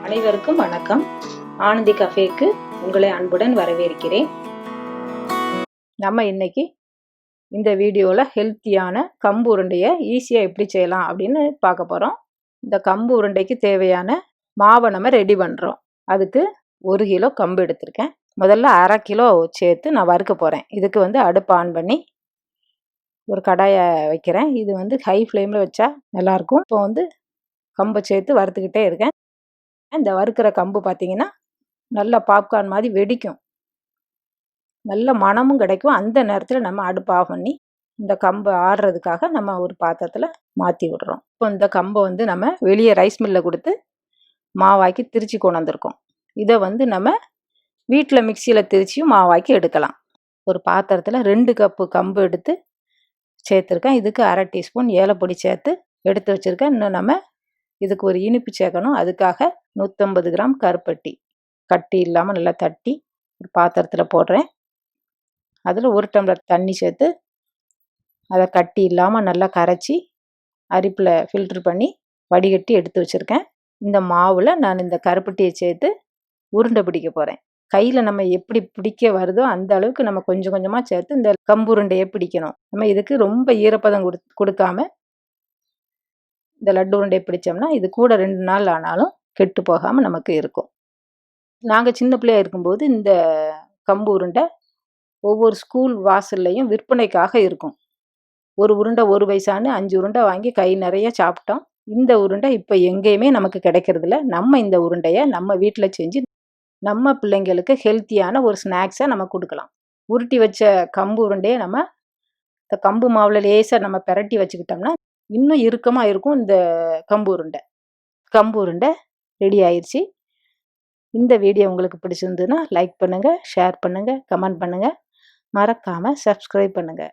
அனைவருக்கும் வணக்கம். ஆனந்தி கஃபேக்கு உங்களை அன்புடன் வரவேற்கிறேன். நம்ம இன்னைக்கு இந்த வீடியோவில் ஹெல்த்தியான கம்பு உருண்டையை ஈஸியாக எப்படி செய்யலாம் அப்படின்னு பார்க்க போகிறோம். இந்த கம்பு உருண்டைக்கு தேவையான மாவை நம்ம ரெடி பண்ணுறோம். அதுக்கு 1 கிலோ கம்பு எடுத்திருக்கேன். முதல்ல 1/2 கிலோ சேர்த்து நான் வறுக்க போகிறேன். இதுக்கு அடுப்பு ஆன் பண்ணி ஒரு கடாயை வைக்கிறேன். இது ஹை ஃப்ளேமில் வச்சா நல்லாயிருக்கும். இப்போ கம்பை சேர்த்து வறுத்துக்கிட்டே இருக்கேன். இந்த வறுக்கிற கம்பு பார்த்தீங்கன்னா நல்லா பாப்கார்ன் மாதிரி வெடிக்கும், நல்ல மணமும் கிடைக்கும். அந்த நேரத்தில் நம்ம அடுப்பு ஆஃப் பண்ணி இந்த கம்பை ஆடுறதுக்காக நம்ம ஒரு பாத்திரத்தில் மாற்றி விடுறோம். இப்போ இந்த கம்பை நம்ம வெளியே ரைஸ் மில்லில் கொடுத்து மாவாக்கி திரிச்சு கொண்டு வந்திருக்கோம். இதை நம்ம வீட்டில் மிக்சியில் திரிச்சியும் மாவாக்கி எடுக்கலாம். ஒரு பாத்திரத்தில் 2 கப்பு கம்பு எடுத்து சேர்த்துருக்கேன். இதுக்கு 1/2 டீஸ்பூன் ஏலப்பொடி சேர்த்து எடுத்து வச்சுருக்கேன். இன்னும் நம்ம இதுக்கு ஒரு இனிப்பு சேர்க்கணும். அதுக்காக 150 கிராம் கருப்பட்டி கட்டி இல்லாமல் நல்லா தட்டி ஒரு பாத்திரத்தில் போடுறேன். அதில் 1 டம்ளர் தண்ணி சேர்த்து அதை கட்டி இல்லாமல் நல்லா கரைச்சி அரிப்பில் ஃபில்ட்ரு பண்ணி வடிகட்டி எடுத்து வச்சுருக்கேன். இந்த மாவில் நான் இந்த கருப்பட்டியை சேர்த்து உருண்டை பிடிக்க போகிறேன். கையில் நம்ம எப்படி பிடிக்க வருதோ அந்த அளவுக்கு நம்ம கொஞ்சம் கொஞ்சமாக சேர்த்து இந்த கம்பு உருண்டையை பிடிக்கணும். நம்ம இதுக்கு ரொம்ப ஈரப்பதம் கொடுக்காம இந்த லட்டு உருண்டையை பிடிச்சோம்னா இது கூட 2 நாள் ஆனாலும் கெட்டு போகாமல் நமக்கு இருக்கும். நாங்கள் சின்ன பிள்ளையாக இருக்கும்போது இந்த கம்பு உருண்டை ஒவ்வொரு ஸ்கூல் வாசல்லையும் விற்பனைக்காக இருக்கும். ஒரு உருண்டை 1 பைசான்னு 5 உருண்டை வாங்கி கை நிறைய சாப்பிட்டோம். இந்த உருண்டை இப்போ எங்கேயுமே நமக்கு கிடைக்கிறதில்ல. நம்ம இந்த உருண்டையை நம்ம வீட்டில் செஞ்சு நம்ம பிள்ளைங்களுக்கு ஹெல்த்தியான ஒரு ஸ்நாக்ஸை நம்ம கொடுக்கலாம். உருட்டி வச்ச கம்பு உருண்டையை நம்ம இந்த கம்பு மாவில் லேசாக நம்ம பிரட்டி வச்சுக்கிட்டோம்னா இன்னும் இறுக்கமாக இருக்கும். இந்த கம்பு உருண்டை ரெடி ஆயிடுச்சு. இந்த வீடியோ உங்களுக்கு பிடிச்சிருந்ததுன்னா லைக் பண்ணுங்கள், ஷேர் பண்ணுங்கள், கமெண்ட் பண்ணுங்கள், மறக்காமல் சப்ஸ்கிரைப் பண்ணுங்கள்.